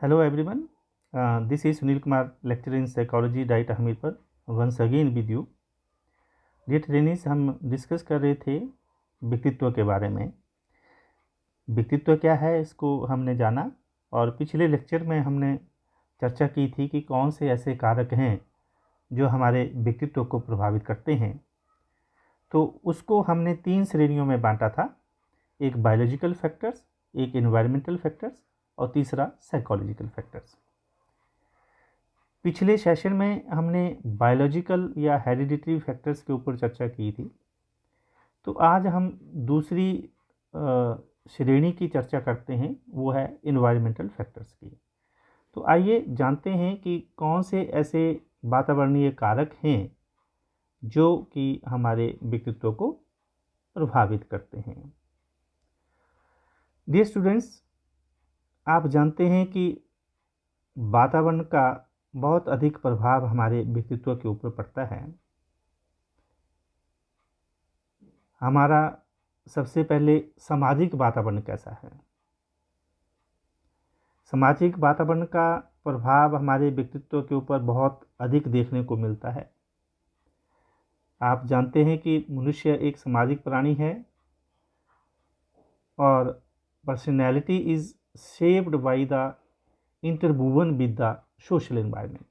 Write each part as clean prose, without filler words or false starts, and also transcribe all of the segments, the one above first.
Hello everyone, this is Sunil Kumar, lecturer in psychology, DIET Hamirpur once again with you. Dear trainees, हम discuss कर रहे थे व्यक्तित्व के बारे में। व्यक्तित्व क्या है इसको हमने जाना, और पिछले लेक्चर में हमने चर्चा की थी कि कौन से ऐसे कारक हैं जो हमारे व्यक्तित्व को प्रभावित करते हैं। तो उसको हमने 3 श्रेणियों में बांटा था, एक बायोलॉजिकल फैक्टर्स, एक एनवायरमेंटल फैक्टर्स और तीसरा साइकोलॉजिकल फैक्टर्स। पिछले सेशन में हमने बायोलॉजिकल या हेरिडिटरी फैक्टर्स के ऊपर चर्चा की थी। तो आज हम दूसरी श्रेणी की चर्चा करते हैं, वो है एनवायरमेंटल फैक्टर्स की। तो आइए जानते हैं कि कौन से ऐसे वातावरणीय कारक हैं जो कि हमारे व्यक्तित्व को प्रभावित करते हैं। डियर स्टूडेंट्स, आप जानते हैं कि वातावरण का बहुत अधिक प्रभाव हमारे व्यक्तित्व के ऊपर पड़ता है। हमारा सबसे पहले सामाजिक वातावरण कैसा है। सामाजिक वातावरण का प्रभाव हमारे व्यक्तित्व के ऊपर बहुत अधिक देखने को मिलता है। आप जानते हैं कि मनुष्य एक सामाजिक प्राणी है और personality is shaped by the interwoven with the social environment.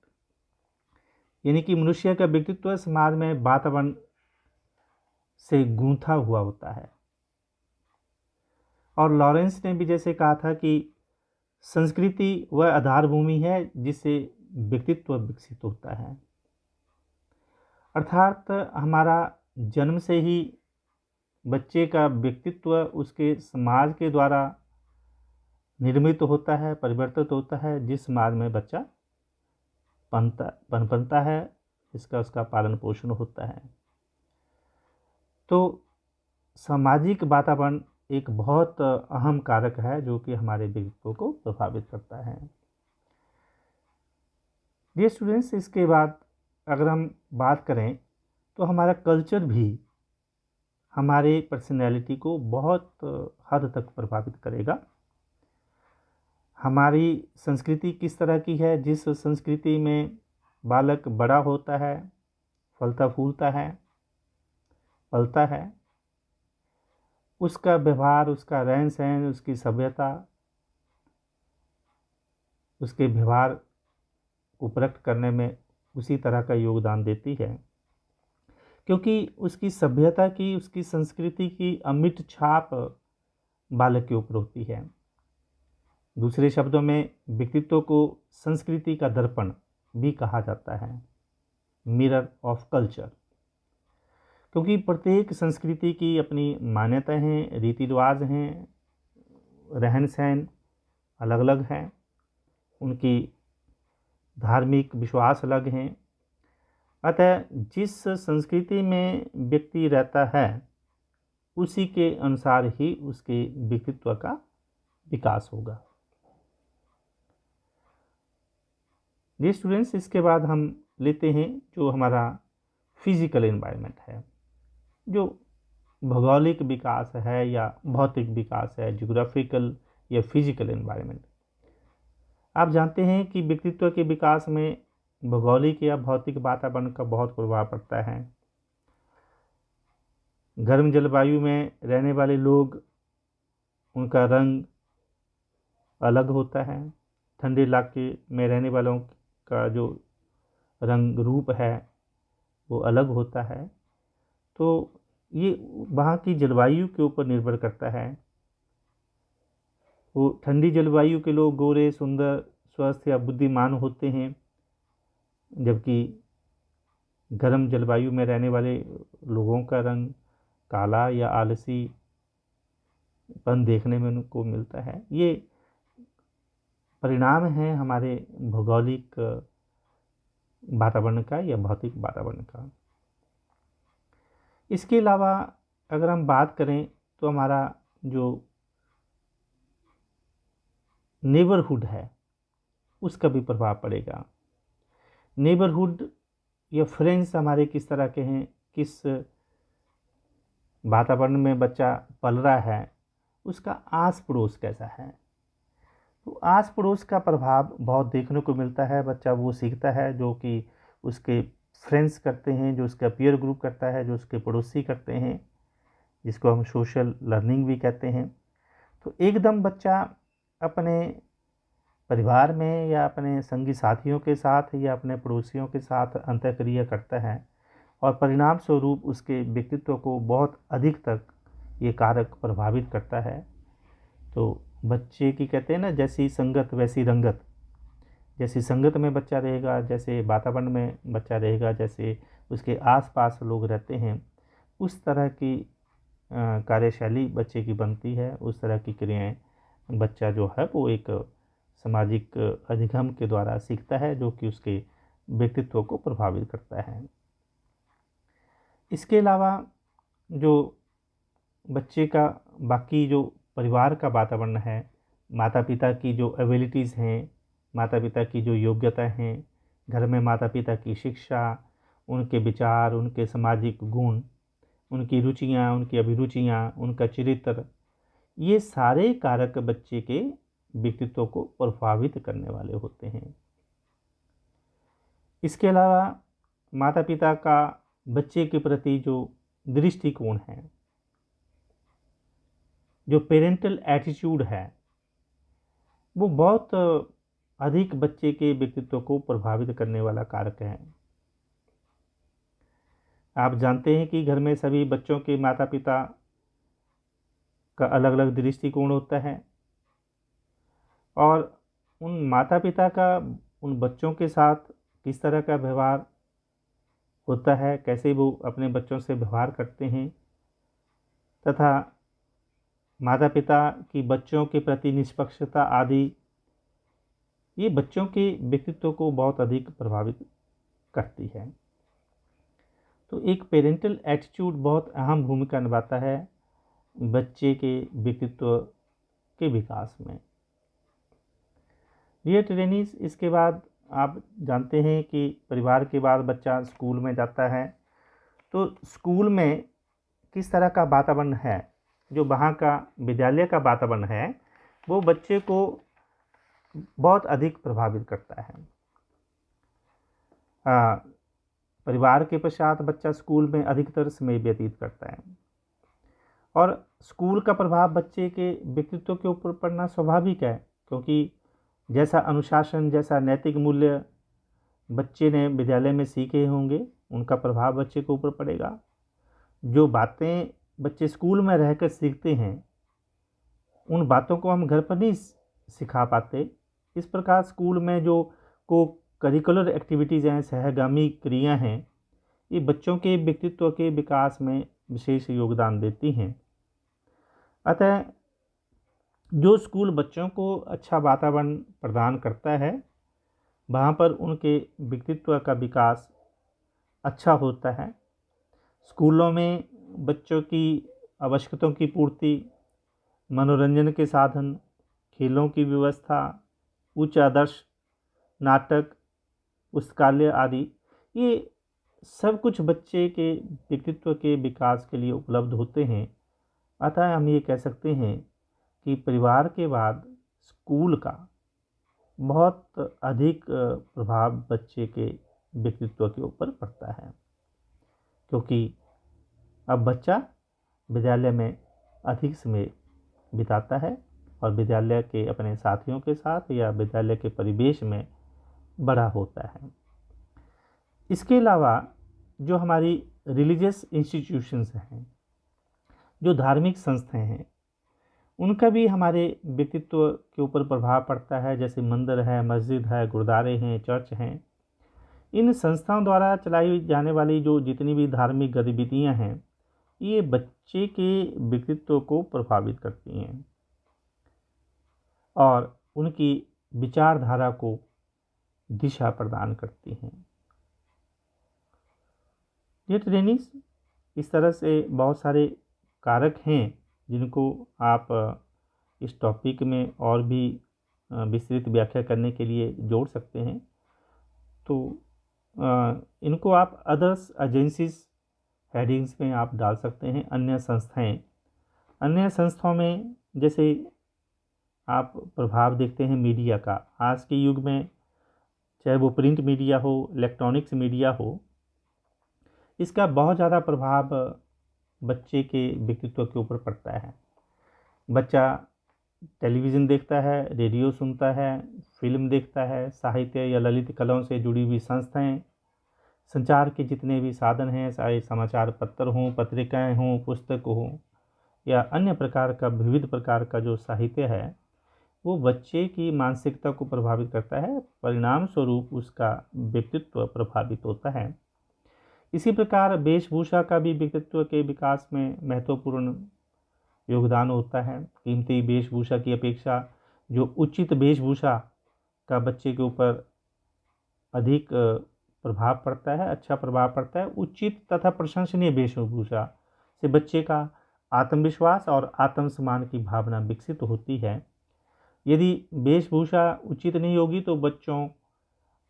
यानी कि मनुष्य का व्यक्तित्व समाज में वातावरण से गूंथा हुआ होता है। और लॉरेंस ने भी जैसे कहा था कि संस्कृति वह आधार भूमि है जिससे व्यक्तित्व विकसित होता है। अर्थात हमारा जन्म से ही बच्चे का व्यक्तित्व उसके समाज के द्वारा निर्मित होता है, परिवर्तित होता है। जिस समाज में बच्चा पनपता है, इसका उसका पालन पोषण होता है। तो सामाजिक वातावरण एक बहुत अहम कारक है जो कि हमारे व्यक्तित्व को प्रभावित करता है। डियर स्टूडेंट्स, इसके बाद अगर हम बात करें तो हमारा कल्चर भी हमारे पर्सनैलिटी को बहुत हद तक प्रभावित करेगा। हमारी संस्कृति किस तरह की है, जिस संस्कृति में बालक बड़ा होता है, फलता फूलता है, पलता है, उसका व्यवहार, उसका रहन सहन, उसकी सभ्यता उसके व्यवहार को प्रकट करने में उसी तरह का योगदान देती है, क्योंकि उसकी सभ्यता की, उसकी संस्कृति की अमिट छाप बालक के ऊपर होती है। दूसरे शब्दों में व्यक्तित्व को संस्कृति का दर्पण भी कहा जाता है, मिरर ऑफ कल्चर, क्योंकि प्रत्येक संस्कृति की अपनी मान्यताएं हैं, रीति रिवाज हैं, रहन सहन अलग अलग हैं, उनकी धार्मिक विश्वास अलग हैं। अतः जिस संस्कृति में व्यक्ति रहता है उसी के अनुसार ही उसके व्यक्तित्व का विकास होगा। ये स्टूडेंट्स, इसके बाद हम लेते हैं जो हमारा फिजिकल एनवायरनमेंट है, जो भौगोलिक विकास है या भौतिक विकास है, ज्योग्राफिकल या फिजिकल एनवायरनमेंट। आप जानते हैं कि व्यक्तित्व के विकास में भौगोलिक या भौतिक वातावरण का बहुत प्रभाव पड़ता है। गर्म जलवायु में रहने वाले लोग, उनका रंग अलग होता है। ठंडे इलाके में रहने वालों का जो रंग रूप है वो अलग होता है। तो ये वहाँ की जलवायु के ऊपर निर्भर करता है। वो ठंडी जलवायु के लोग गोरे, सुंदर, स्वस्थ या बुद्धिमान होते हैं, जबकि गर्म जलवायु में रहने वाले लोगों का रंग काला या आलसी पन देखने में उनको मिलता है। ये परिणाम है हमारे भौगोलिक वातावरण का या भौतिक वातावरण का। इसके अलावा अगर हम बात करें तो हमारा जो नेबरहुड है उसका भी प्रभाव पड़ेगा। नेबरहुड या फ्रेंड्स हमारे किस तरह के हैं, किस वातावरण में बच्चा पल रहा है, उसका आस पड़ोस कैसा है। तो आस पड़ोस का प्रभाव बहुत देखने को मिलता है। बच्चा वो सीखता है जो कि उसके फ्रेंड्स करते हैं, जो उसका पीयर ग्रुप करता है, जो उसके पड़ोसी करते हैं, जिसको हम सोशल लर्निंग भी कहते हैं। तो एकदम बच्चा अपने परिवार में या अपने संगी साथियों के साथ या अपने पड़ोसियों के साथ अंतःक्रिया करता है और परिणाम स्वरूप उसके व्यक्तित्व को बहुत अधिक तक ये कारक प्रभावित करता है। तो बच्चे की कहते हैं ना, जैसी संगत वैसी रंगत। जैसी संगत में बच्चा रहेगा, जैसे वातावरण में बच्चा रहेगा, जैसे उसके आसपास लोग रहते हैं, उस तरह की कार्यशैली बच्चे की बनती है, उस तरह की क्रियाएं बच्चा जो है वो एक सामाजिक अधिगम के द्वारा सीखता है, जो कि उसके व्यक्तित्व को प्रभावित करता है। इसके अलावा जो बच्चे का बाकी जो परिवार का वातावरण है, माता पिता की जो एबिलिटीज़ हैं, माता पिता की जो योग्यता हैं, घर में माता पिता की शिक्षा, उनके विचार, उनके सामाजिक गुण, उनकी रुचियाँ, उनकी अभिरुचियाँ, उनका चरित्र, ये सारे कारक बच्चे के व्यक्तित्व को प्रभावित करने वाले होते हैं। इसके अलावा माता पिता का बच्चे के प्रति जो दृष्टिकोण है, जो पेरेंटल एटीट्यूड है, वो बहुत अधिक बच्चे के व्यक्तित्व को प्रभावित करने वाला कारक है। आप जानते हैं कि घर में सभी बच्चों के माता पिता का अलग अलग दृष्टिकोण होता है और उन माता पिता का उन बच्चों के साथ किस तरह का व्यवहार होता है, कैसे वो अपने बच्चों से व्यवहार करते हैं, तथा माता पिता की बच्चों के प्रति निष्पक्षता आदि, ये बच्चों के व्यक्तित्व को बहुत अधिक प्रभावित करती है। तो एक पेरेंटल एटीट्यूड बहुत अहम भूमिका निभाता है बच्चे के व्यक्तित्व के विकास में। डियर ट्रेनीज, इसके बाद आप जानते हैं कि परिवार के बाद बच्चा स्कूल में जाता है। तो स्कूल में किस तरह का वातावरण है, जो वहाँ का विद्यालय का वातावरण है, वो बच्चे को बहुत अधिक प्रभावित करता है। परिवार के पश्चात बच्चा स्कूल में अधिकतर समय व्यतीत करता है और स्कूल का प्रभाव बच्चे के व्यक्तित्व के ऊपर पड़ना स्वाभाविक है, क्योंकि जैसा अनुशासन, जैसा नैतिक मूल्य बच्चे ने विद्यालय में सीखे होंगे, उनका प्रभाव बच्चे के ऊपर पड़ेगा। जो बातें बच्चे स्कूल में रहकर सीखते हैं, उन बातों को हम घर पर नहीं सिखा पाते। इस प्रकार स्कूल में जो को करिकुलर एक्टिविटीज़ हैं, सहगामी क्रिया हैं, ये बच्चों के व्यक्तित्व के विकास में विशेष योगदान देती हैं। अतः जो स्कूल बच्चों को अच्छा वातावरण प्रदान करता है, वहाँ पर उनके व्यक्तित्व का विकास अच्छा होता है। स्कूलों में बच्चों की आवश्यकताओं की पूर्ति, मनोरंजन के साधन, खेलों की व्यवस्था, उच्च आदर्श, नाटक, पुस्तकालय आदि, ये सब कुछ बच्चे के व्यक्तित्व के विकास के लिए उपलब्ध होते हैं। अतः हम ये कह सकते हैं कि परिवार के बाद स्कूल का बहुत अधिक प्रभाव बच्चे के व्यक्तित्व के ऊपर पड़ता है, क्योंकि अब बच्चा विद्यालय में अधिक समय बिताता है और विद्यालय के अपने साथियों के साथ या विद्यालय के परिवेश में बड़ा होता है। इसके अलावा जो हमारी रिलीजियस इंस्टीट्यूशंस हैं, जो धार्मिक संस्थाएं हैं, उनका भी हमारे व्यक्तित्व के ऊपर प्रभाव पड़ता है। जैसे मंदिर है, मस्जिद है, गुरुद्वारे हैं, चर्च हैं। इन संस्थाओं द्वारा चलाई जाने वाली जो जितनी भी धार्मिक गतिविधियां हैं, ये बच्चे के व्यक्तित्व को प्रभावित करती हैं और उनकी विचारधारा को दिशा प्रदान करती हैं। ये ट्रेनिंग्स इस तरह से बहुत सारे कारक हैं जिनको आप इस टॉपिक में और भी विस्तृत व्याख्या करने के लिए जोड़ सकते हैं। तो इनको आप अदर्स एजेंसीज हेडिंग्स में आप डाल सकते हैं। अन्य संस्थाओं में जैसे आप प्रभाव देखते हैं मीडिया का। आज के युग में चाहे वो प्रिंट मीडिया हो, इलेक्ट्रॉनिक्स मीडिया हो, इसका बहुत ज़्यादा प्रभाव बच्चे के व्यक्तित्व के ऊपर पड़ता है। बच्चा टेलीविज़न देखता है, रेडियो सुनता है, फिल्म देखता है, साहित्य या ललित कलाओं से जुड़ी हुई संस्थाएं, संचार के जितने भी साधन हैं, चाहे समाचार पत्र हों, पत्रिकाएं हों, पुस्तक हों या अन्य प्रकार का विविध प्रकार का जो साहित्य है, वो बच्चे की मानसिकता को प्रभावित करता है। परिणाम स्वरूप उसका व्यक्तित्व प्रभावित होता है। इसी प्रकार वेशभूषा का भी व्यक्तित्व के विकास में महत्वपूर्ण योगदान होता है। कीमती वेशभूषा की अपेक्षा जो उचित वेशभूषा का बच्चे के ऊपर अधिक प्रभाव पड़ता है, अच्छा प्रभाव पड़ता है। उचित तथा प्रशंसनीय वेशभूषा से बच्चे का आत्मविश्वास और आत्मसम्मान की भावना विकसित होती है। यदि वेशभूषा उचित नहीं होगी तो बच्चों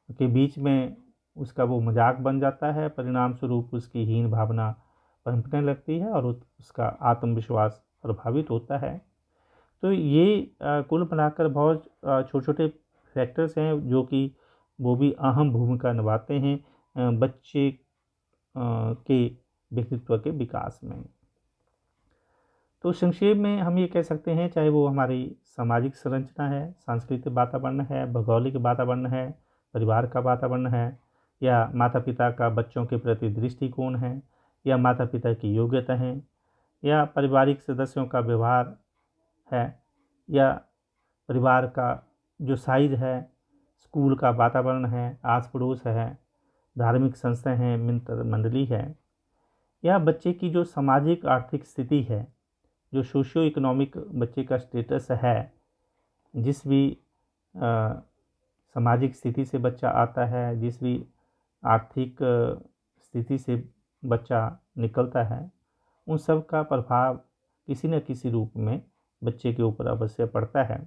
के बीच में उसका वो मजाक बन जाता है। परिणाम स्वरूप उसकी हीन भावना पनपने लगती है और उसका आत्मविश्वास प्रभावित होता है। तो ये कुल मिलाकर बहुत छोटे छोटे फैक्टर्स हैं जो कि वो भी अहम भूमिका निभाते हैं बच्चे के व्यक्तित्व के विकास में। तो संक्षेप में हम ये कह सकते हैं, चाहे वो हमारी सामाजिक संरचना है, सांस्कृतिक वातावरण है, भौगोलिक वातावरण है, परिवार का वातावरण है, या माता पिता का बच्चों के प्रति दृष्टिकोण है, या माता पिता की योग्यता है, या पारिवारिक सदस्यों का व्यवहार है, या परिवार का जो साइज है, स्कूल का वातावरण है, आस पड़ोस है, धार्मिक संस्थाएं हैं, मित्र मंडली है, या बच्चे की जो सामाजिक आर्थिक स्थिति है, जो सोशियो इकोनॉमिक बच्चे का स्टेटस है, जिस भी सामाजिक स्थिति से बच्चा आता है, जिस भी आर्थिक स्थिति से बच्चा निकलता है, उन सब का प्रभाव किसी न किसी रूप में बच्चे के ऊपर अवश्य पड़ता है।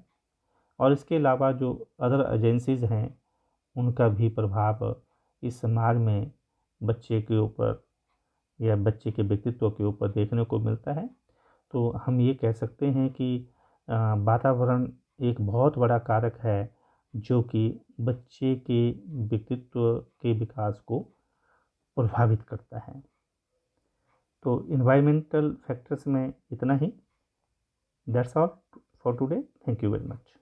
और इसके अलावा जो अदर एजेंसीज़ हैं, उनका भी प्रभाव इस समाज में बच्चे के ऊपर या बच्चे के व्यक्तित्व के ऊपर देखने को मिलता है। तो हम ये कह सकते हैं कि वातावरण एक बहुत बड़ा कारक है जो कि बच्चे के व्यक्तित्व के विकास को प्रभावित करता है। तो इन्वायरमेंटल फैक्टर्स में इतना ही। That's all for today. Thank you very much.